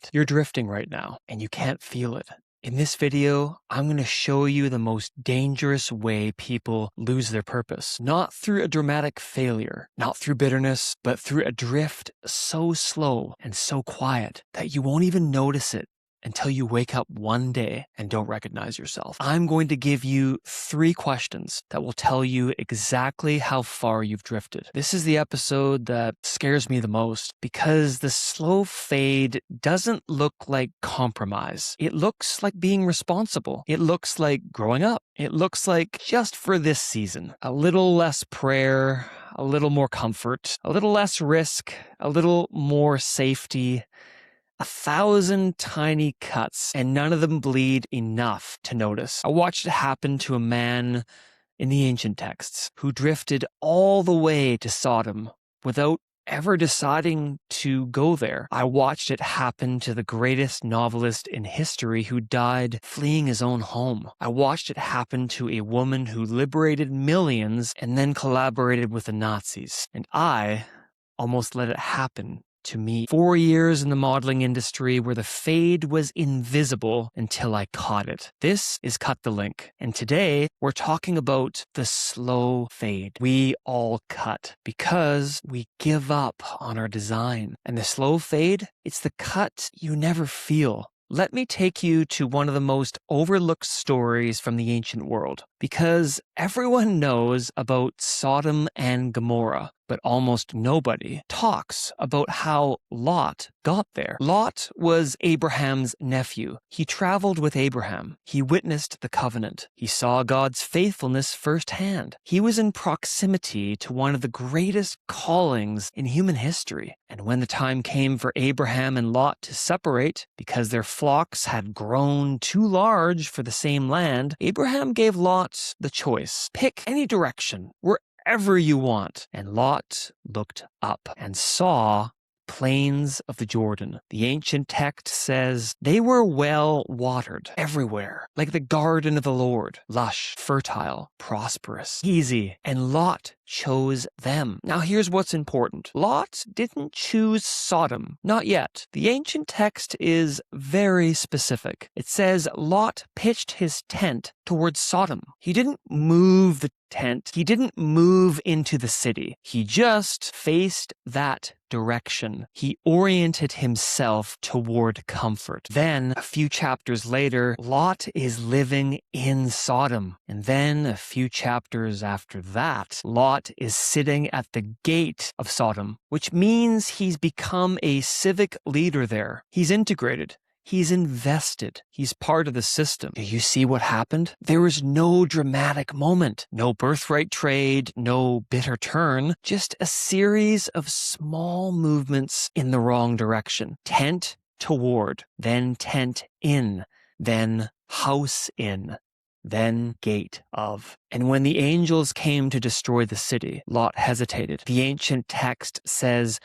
it. You're drifting right now, and you can't feel it. In this video, I'm going to show you the most dangerous way people lose their purpose. Not through a dramatic failure, not through bitterness, but through a drift so slow and so quiet that you won't even notice it until you wake up one day and don't recognize yourself. I'm going to give you 3 questions that will tell you exactly how far you've drifted. This is the episode that scares me the most because the slow fade doesn't look like compromise. It looks like being responsible. It looks like growing up. It looks like just for this season, a little less prayer, a little more comfort, a little less risk, a little more safety. 1,000 tiny cuts, and none of them bleed enough to notice. I watched it happen to a man in the ancient texts who drifted all the way to Sodom without ever deciding to go there. I watched it happen to the greatest novelist in history who died fleeing his own home. I watched it happen to a woman who liberated millions and then collaborated with the Nazis. And I almost let it happen to me. 4 years in the modeling industry where the fade was invisible until I caught it. This is Cut the Link, and today we're talking about the slow fade. We all cut because we give up on our design. And the slow fade, it's the cut you never feel. Let me take you to one of the most overlooked stories from the ancient world, because everyone knows about Sodom and Gomorrah, but almost nobody talks about how Lot got there. Lot was Abraham's nephew. He traveled with Abraham. He witnessed the covenant. He saw God's faithfulness firsthand. He was in proximity to one of the greatest callings in human history. And when the time came for Abraham and Lot to separate, because their flocks had grown too large for the same land, Abraham gave Lot the choice. Pick any direction, wherever you want. And Lot looked up and saw plains of the Jordan. The ancient text says they were well watered everywhere, like the garden of the Lord, lush, fertile, prosperous, easy, and Lot chose them. Now here's what's important. Lot didn't choose Sodom, not yet. The ancient text is very specific. It says Lot pitched his tent towards Sodom. He didn't move the tent. He didn't move into the city. He just faced that direction. He oriented himself toward comfort. Then, a few chapters later, Lot is living in Sodom. And then, a few chapters after that, Lot is sitting at the gate of Sodom, which means he's become a civic leader there. He's integrated. He's invested. He's part of the system. Do you see what happened? There was no dramatic moment, no birthright trade, no bitter turn, just a series of small movements in the wrong direction. Tent toward, then tent in, then house in, then gate of. And when the angels came to destroy the city, Lot hesitated. The ancient text says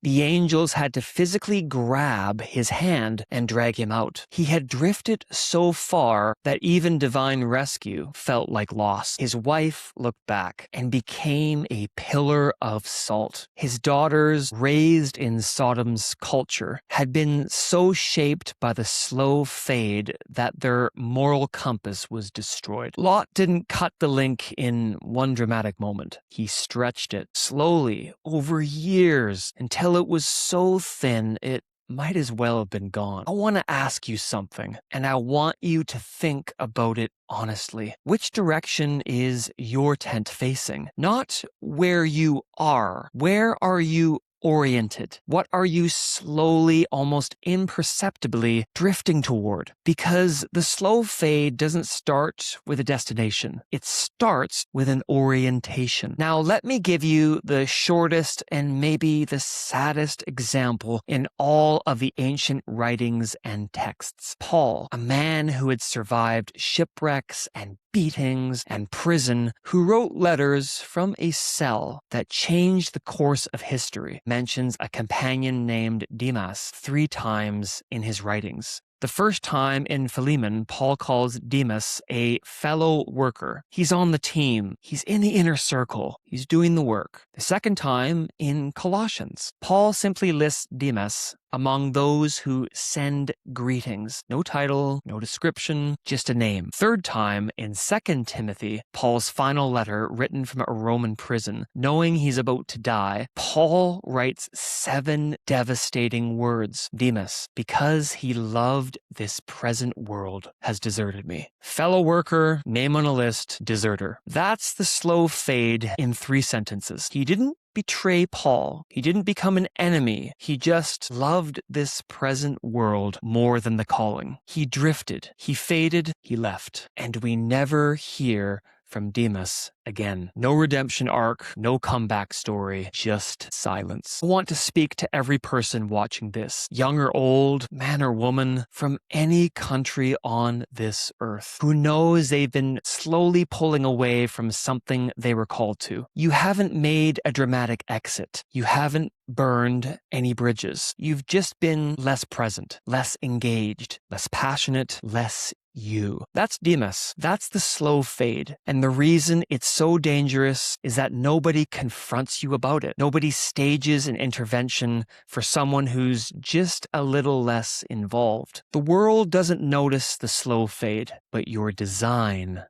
the angels had to physically grab his hand and drag him out. He had drifted so far that even divine rescue felt like loss. His wife looked back and became a pillar of salt. His daughters, raised in Sodom's culture, had been so shaped by the slow fade that their moral compass was destroyed. Lot didn't cut the link in one dramatic moment. He stretched it slowly over years until it was so thin it might as well have been gone. I want to ask you something, and I want you to think about it honestly. Which direction is your tent facing? Not where you are. Where are you oriented? What are you slowly, almost imperceptibly drifting toward? Because the slow fade doesn't start with a destination. It starts with an orientation. Now, let me give you the shortest and maybe the saddest example in all of the ancient writings and texts. Paul, a man who had survived shipwrecks and beatings and prison, who wrote letters from a cell that changed the course of history, mentions a companion named Demas 3 times in his writings. The first time in Philemon, Paul calls Demas a fellow worker. He's on the team. He's in the inner circle. He's doing the work. The second time in Colossians, Paul simply lists Demas among those who send greetings. No title, no description, just a name. Third time in 2 Timothy, Paul's final letter written from a Roman prison. Knowing he's about to die, Paul writes 7 devastating words. Demas, because he loved this present world, has deserted me. Fellow worker, name on a list, deserter. That's the slow fade in 3 sentences. He didn't betray Paul. He didn't become an enemy. He just loved this present world more than the calling. He drifted. He faded. He left. And we never hear from Demas again. No redemption arc, no comeback story, just silence. I want to speak to every person watching this, young or old, man or woman, from any country on this earth, who knows they've been slowly pulling away from something they were called to. You haven't made a dramatic exit. You haven't burned any bridges. You've just been less present, less engaged, less passionate, less you. That's Demas. That's the slow fade. And the reason it's so dangerous is that nobody confronts you about it. Nobody stages an intervention for someone who's just a little less involved. The world doesn't notice the slow fade, but your design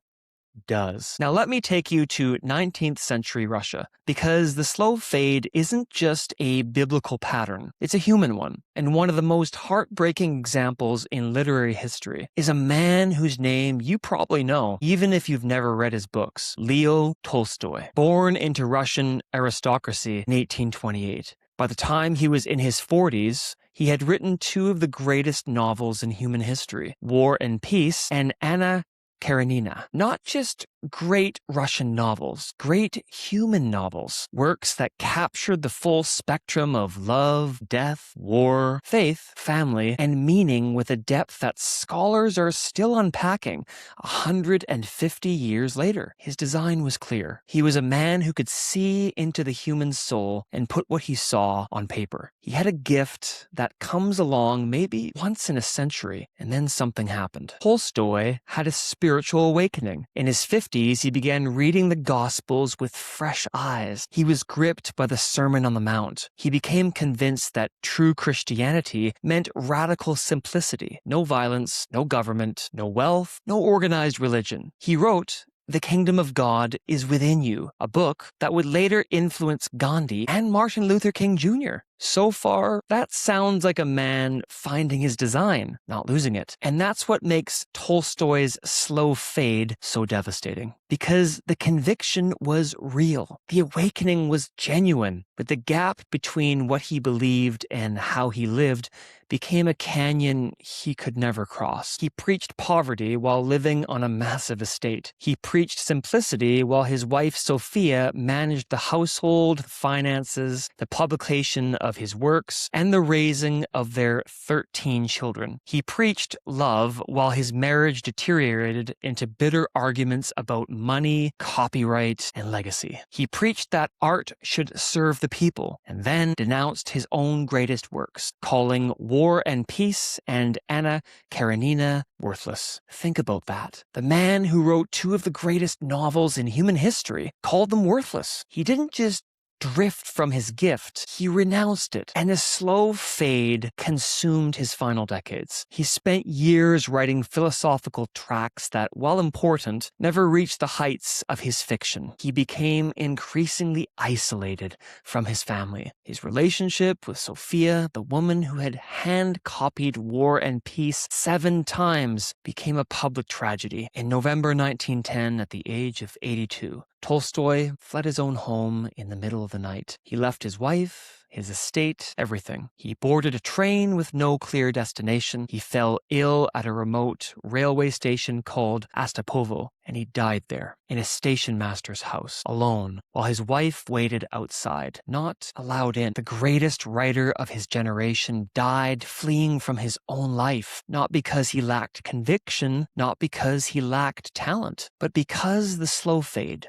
does. Now let me take you to 19th century Russia, because the slow fade isn't just a biblical pattern, it's a human one. And one of the most heartbreaking examples in literary history is a man whose name you probably know, even if you've never read his books, Leo Tolstoy. Born into Russian aristocracy in 1828. By the time he was in his 40s, he had written 2 of the greatest novels in human history, War and Peace and Anna Karenina. Not just great Russian novels, great human novels, works that captured the full spectrum of love, death, war, faith, family, and meaning with a depth that scholars are still unpacking 150 years later. His design was clear. He was a man who could see into the human soul and put what he saw on paper. He had a gift that comes along maybe once in a century, and then something happened. Tolstoy had a spiritual awakening. In his 50s, he began reading the Gospels with fresh eyes. He was gripped by the Sermon on the Mount. He became convinced that true Christianity meant radical simplicity. No violence, no government, no wealth, no organized religion. He wrote, "The Kingdom of God is within you," a book that would later influence Gandhi and Martin Luther King Jr. So far, that sounds like a man finding his design, not losing it. And that's what makes Tolstoy's slow fade so devastating. Because the conviction was real. The awakening was genuine. But the gap between what he believed and how he lived became a canyon he could never cross. He preached poverty while living on a massive estate. He preached simplicity while his wife Sophia managed the household, finances, the publication of his works, and the raising of their 13 children. He preached love while his marriage deteriorated into bitter arguments about money, copyright, and legacy. He preached that art should serve the people, and then denounced his own greatest works, calling War and Peace and Anna Karenina worthless. Think about that. The man who wrote 2 of the greatest novels in human history called them worthless. He didn't just drift from his gift, he renounced it, and a slow fade consumed his final decades. He spent years writing philosophical tracts that, while important, never reached the heights of his fiction. He became increasingly isolated from his family. His relationship with Sophia, the woman who had hand-copied War and Peace 7 times, became a public tragedy. In November 1910, at the age of 82, Tolstoy fled his own home in the middle of the night. He left his wife, his estate, everything. He boarded a train with no clear destination. He fell ill at a remote railway station called Astapovo, and he died there in a station master's house, alone, while his wife waited outside, not allowed in. The greatest writer of his generation died fleeing from his own life, not because he lacked conviction, not because he lacked talent, but because the slow fade,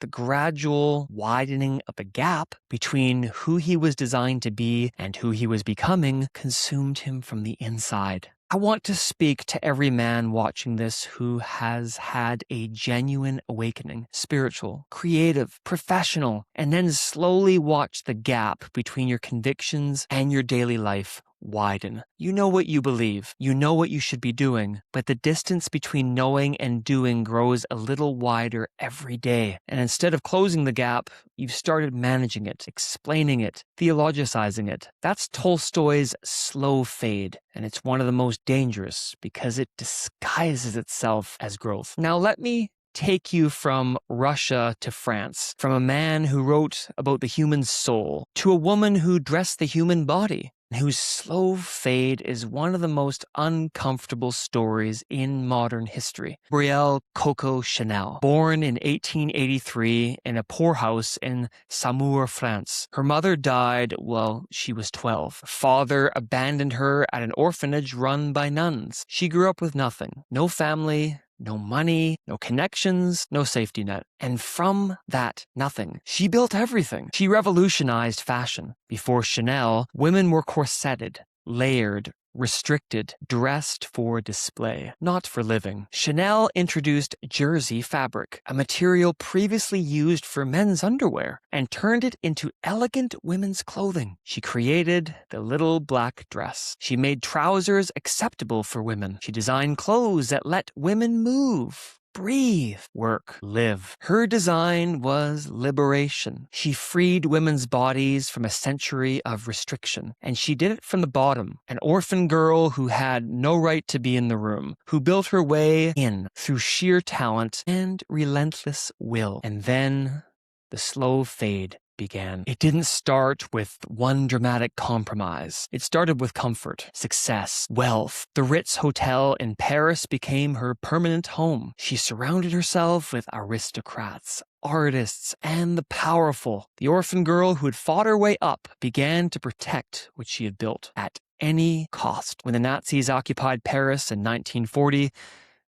the gradual widening of the gap between who he was designed to be and who he was becoming, consumed him from the inside. I want to speak to every man watching this who has had a genuine awakening, spiritual, creative, professional, and then slowly watch the gap between your convictions and your daily life widen. You know what you believe. You know what you should be doing, but the distance between knowing and doing grows a little wider every day. And instead of closing the gap, you've started managing it, explaining it, theologicizing it. That's Tolstoy's slow fade, and it's one of the most dangerous because it disguises itself as growth. Now let me take you from Russia to France, from a man who wrote about the human soul to a woman who dressed the human body, whose slow fade is one of the most uncomfortable stories in modern history. Coco Chanel, born in 1883 in a poorhouse in Saumur, France. Her mother died while she was 12. Her father abandoned her at an orphanage run by nuns. She grew up with nothing, no family, no money, no connections, no safety net. And from that nothing, she built everything. She revolutionized fashion. Before Chanel, women were corseted, layered, restricted, dressed for display, not for living. Chanel introduced jersey fabric, a material previously used for men's underwear, and turned it into elegant women's clothing. She created the little black dress. She made trousers acceptable for women. She designed clothes that let women move, breathe, work, live. Her design was liberation. She freed women's bodies from a century of restriction, and she did it from the bottom. An orphan girl who had no right to be in the room, who built her way in through sheer talent and relentless will. And then the slow fade began. It didn't start with one dramatic compromise. It started with comfort, success, wealth. The Ritz Hotel in Paris became her permanent home. She surrounded herself with aristocrats, artists, and the powerful. The orphan girl who had fought her way up began to protect what she had built at any cost. When the Nazis occupied Paris in 1940,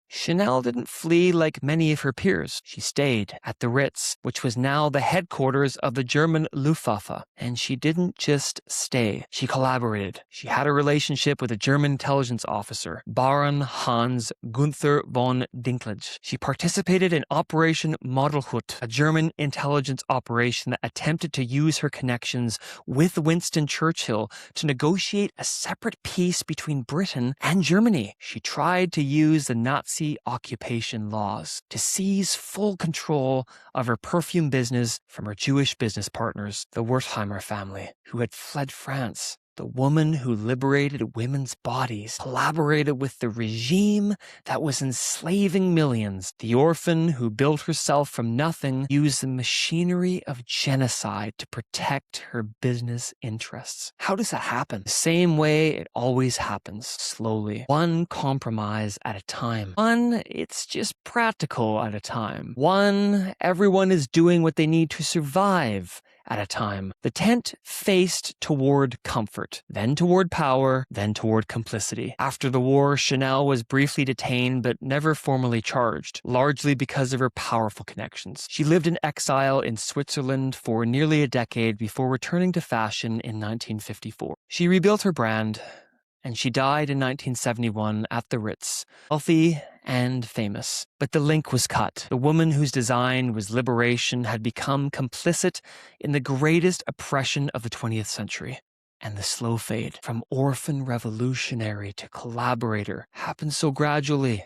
Chanel didn't flee like many of her peers. She stayed at the Ritz, which was now the headquarters of the German Luftwaffe. And she didn't just stay. She collaborated. She had a relationship with a German intelligence officer, Baron Hans Gunther von Dinklage. She participated in Operation Modelhut, a German intelligence operation that attempted to use her connections with Winston Churchill to negotiate a separate peace between Britain and Germany. She tried to use the Nazi occupation laws to seize full control of her perfume business from her Jewish business partners, the Wertheimer family, who had fled France. The woman who liberated women's bodies collaborated with the regime that was enslaving millions. The orphan who built herself from nothing used the machinery of genocide to protect her business interests. How does that happen? The same way it always happens, slowly. One compromise at a time. One, it's just practical at a time. One, everyone is doing what they need to survive at a time. The tent faced toward comfort, then toward power, then toward complicity. After the war, Chanel was briefly detained but never formally charged, largely because of her powerful connections. She lived in exile in Switzerland for nearly a decade before returning to fashion in 1954. She rebuilt her brand, and she died in 1971 at the Ritz, wealthy and famous. But the link was cut. The woman whose design was liberation had become complicit in the greatest oppression of the 20th century. And the slow fade from orphan revolutionary to collaborator happened so gradually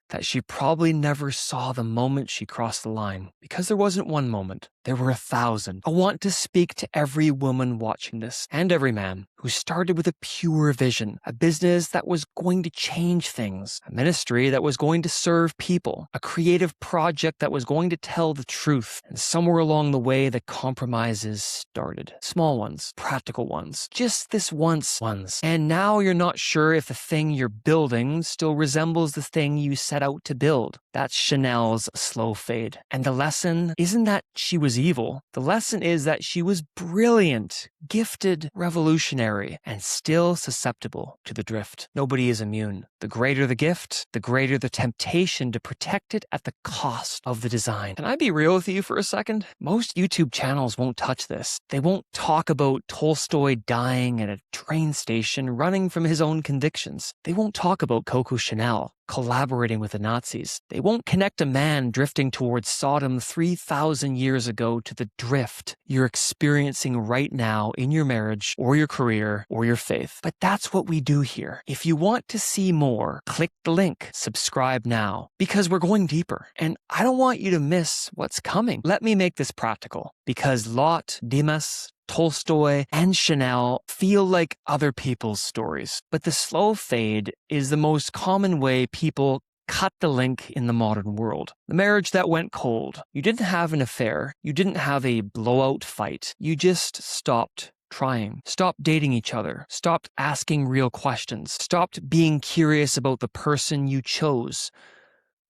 that she probably never saw the moment she crossed the line. Because there wasn't one moment, there were 1,000. I want to speak to every woman watching this, and every man, who started with a pure vision, a business that was going to change things, a ministry that was going to serve people, a creative project that was going to tell the truth, and somewhere along the way the compromises started. Small ones, practical ones, just this once ones. And now you're not sure if the thing you're building still resembles the thing you set out to build. That's Chanel's slow fade. And the lesson isn't that she was evil. The lesson is that she was brilliant, gifted, revolutionary, and still susceptible to the drift. Nobody is immune. The greater the gift, the greater the temptation to protect it at the cost of the design. Can I be real with you for a second? Most YouTube channels won't touch this. They won't talk about Tolstoy dying at a train station running from his own convictions. They won't talk about Coco Chanel. collaborating with the Nazis. They won't connect a man drifting towards Sodom 3,000 years ago to the drift you're experiencing right now in your marriage or your career or your faith. But that's what we do here. If you want to see more, click the link, subscribe now, because we're going deeper. And I don't want you to miss what's coming. Let me make this practical, because Lot, Demas, Tolstoy, and Chanel feel like other people's stories. But the slow fade is the most common way people cut the link in the modern world. The marriage that went cold. You didn't have an affair. You didn't have a blowout fight. You just stopped trying, stopped dating each other, stopped asking real questions, stopped being curious about the person you chose.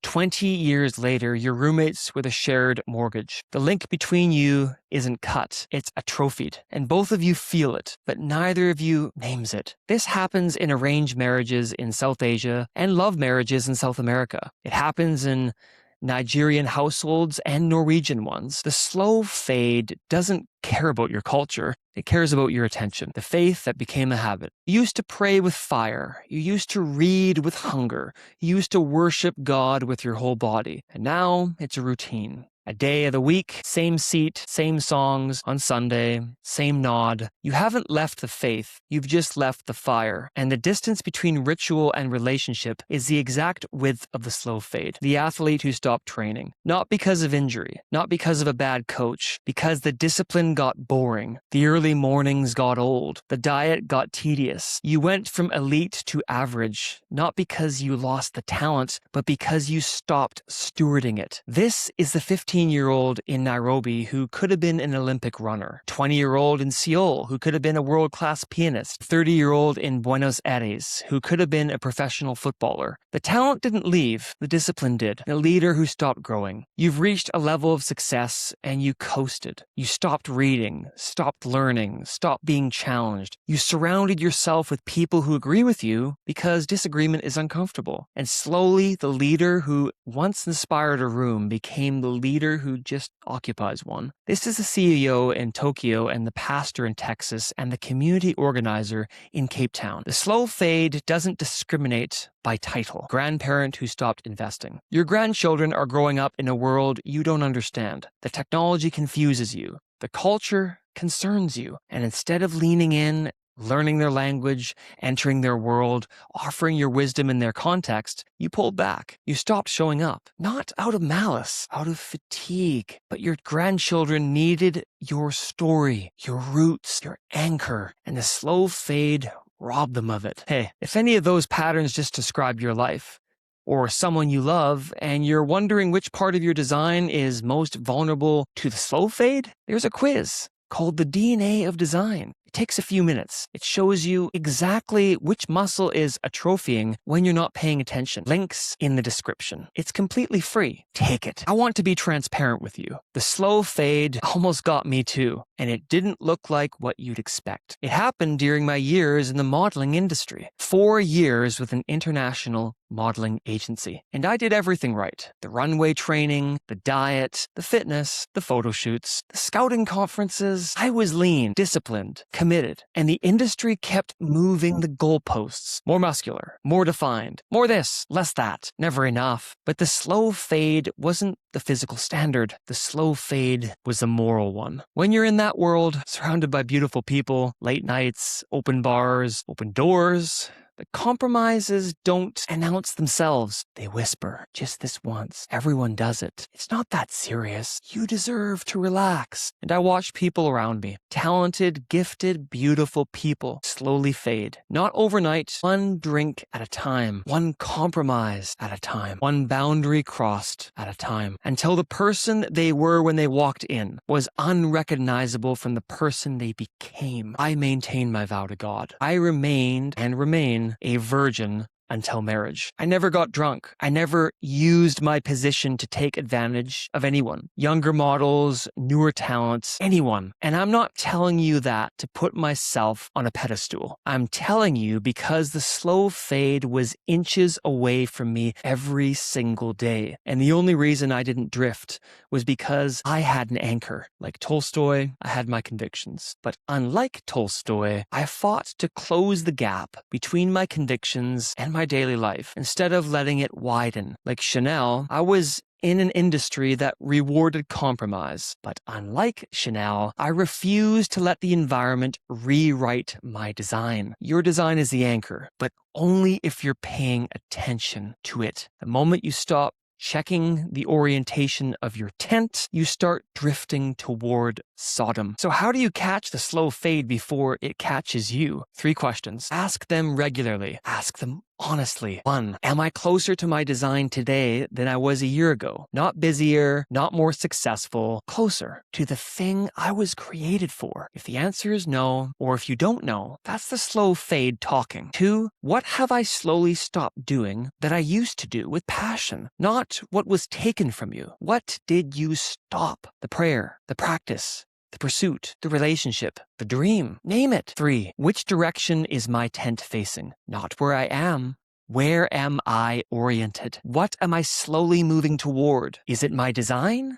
20 years later, you're roommates with a shared mortgage. The link between you isn't cut, it's atrophied, and both of you feel it, but neither of you names it. This happens in arranged marriages in South Asia and love marriages in South America. It happens in Nigerian households and Norwegian ones. The slow fade doesn't care about your culture. It cares about your attention, the faith that became a habit. You used to pray with fire. You used to read with hunger. You used to worship God with your whole body. And now it's a routine. A day of the week, same seat, same songs on Sunday, same nod. You haven't left the faith, you've just left the fire. And the distance between ritual and relationship is the exact width of the slow fade. The athlete who stopped training, not because of injury, not because of a bad coach, because the discipline got boring, the early mornings got old, the diet got tedious. You went from elite to average, not because you lost the talent, but because you stopped stewarding it. This is the 15-year-old in Nairobi who could have been an Olympic runner, 20-year-old in Seoul who could have been a world-class pianist, 30-year-old in Buenos Aires who could have been a professional footballer. The talent didn't leave, the discipline did. A leader who stopped growing. You've reached a level of success and you coasted. You stopped reading, stopped learning, stopped being challenged. You surrounded yourself with people who agree with you because disagreement is uncomfortable. And slowly, the leader who once inspired a room became the leader who just occupies one. This is the CEO in Tokyo and the pastor in Texas and the community organizer in Cape Town. The slow fade doesn't discriminate by title. Grandparent who stopped investing. Your grandchildren are growing up in a world you don't understand. The technology confuses you. The culture concerns you. And instead of leaning in, learning their language, entering their world, offering your wisdom in their context, you pulled back. You stopped showing up. Not out of malice, out of fatigue, but your grandchildren needed your story, your roots, your anchor, and the slow fade robbed them of it. Hey, if any of those patterns just describe your life, or someone you love, and you're wondering which part of your design is most vulnerable to the slow fade, there's a quiz called the DNA of Design. It takes a few minutes. It shows you exactly which muscle is atrophying when you're not paying attention. Links in the description. It's completely free. Take it. I want to be transparent with you. The slow fade almost got me too, and it didn't look like what you'd expect. It happened during my years in the modeling industry. 4 years with an international modeling agency. And I did everything right. The runway training, the diet, the fitness, the photo shoots, the scouting conferences. I was lean, disciplined, committed. And the industry kept moving the goalposts. More muscular, more defined, more this, less that. Never enough. But the slow fade wasn't the physical standard. The slow fade was the moral one. When you're in that world, surrounded by beautiful people, late nights, open bars, open doors, the compromises don't announce themselves. They whisper, just this once. Everyone does it. It's not that serious. You deserve to relax. And I watched people around me, talented, gifted, beautiful people, slowly fade. Not overnight, one drink at a time, one compromise at a time, one boundary crossed at a time, until the person they were when they walked in was unrecognizable from the person they became. I maintained my vow to God. I remained and remain a virgin until marriage. I never got drunk. I never used my position to take advantage of anyone. Younger models, newer talents, anyone. And I'm not telling you that to put myself on a pedestal. I'm telling you because the slow fade was inches away from me every single day. And the only reason I didn't drift was because I had an anchor. Like Tolstoy, I had my convictions. But unlike Tolstoy, I fought to close the gap between my convictions and my daily life instead of letting it widen. Like Chanel, I was in an industry that rewarded compromise. But unlike Chanel, I refuse to let the environment rewrite my design. Your design is the anchor, but only if you're paying attention to it. The moment you stop checking the orientation of your tent, you start drifting toward Sodom. So how do you catch the slow fade before it catches you? 3 questions. Ask them regularly. Ask them honestly. 1. Am I closer to my design today than I was a year ago? Not busier, not more successful, closer to the thing I was created for. If the answer is no, or if you don't know, that's the slow fade talking. 2. What have I slowly stopped doing that I used to do with passion? Not what was taken from you. What did you stop? The prayer, the practice, the pursuit, the relationship, the dream, name it. 3. Which direction is my tent facing? Not where I am. Where am I oriented? What am I slowly moving toward? Is it my design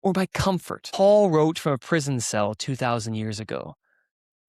or my comfort? Paul wrote from a prison cell 2,000 years ago,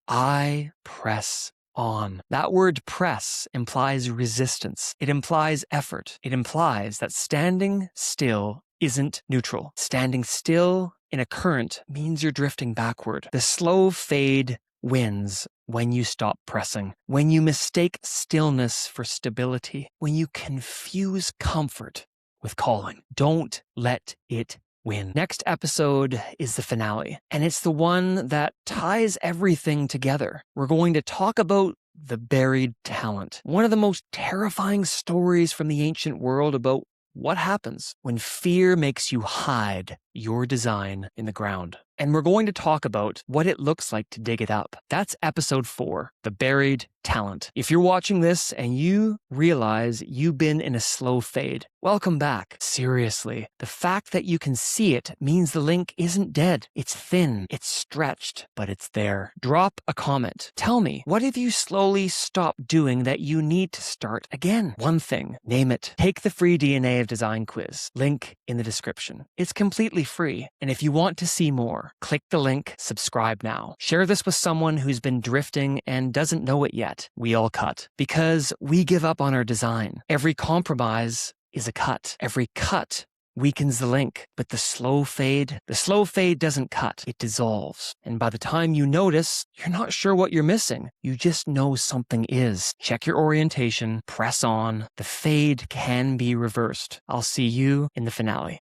I press on. That word press implies resistance. It implies effort. It implies that standing still isn't neutral. Standing still in a current means you're drifting backward. The slow fade wins when you stop pressing, when you mistake stillness for stability, when you confuse comfort with calling. Don't let it win. Next episode is the finale, and it's the one that ties everything together. We're going to talk about the buried talent, one of the most terrifying stories from the ancient world about what happens when fear makes you hide your design in the ground. And we're going to talk about what it looks like to dig it up. That's episode 4, the buried talent. If you're watching this and you realize you've been in a slow fade, welcome back. Seriously, the fact that you can see it means the link isn't dead. It's thin, it's stretched, but it's there. Drop a comment. Tell me, what have you slowly stopped doing that you need to start again? One thing, name it. Take the free DNA of Design quiz. Link in the description. It's completely free. And if you want to see more, click the link, subscribe now. Share this with someone who's been drifting and doesn't know it yet. We all cut because we give up on our design. Every compromise is a cut. Every cut weakens the link, but the slow fade doesn't cut, it dissolves. And by the time you notice, you're not sure what you're missing. You just know something is. Check your orientation, press on. The fade can be reversed. I'll see you in the finale.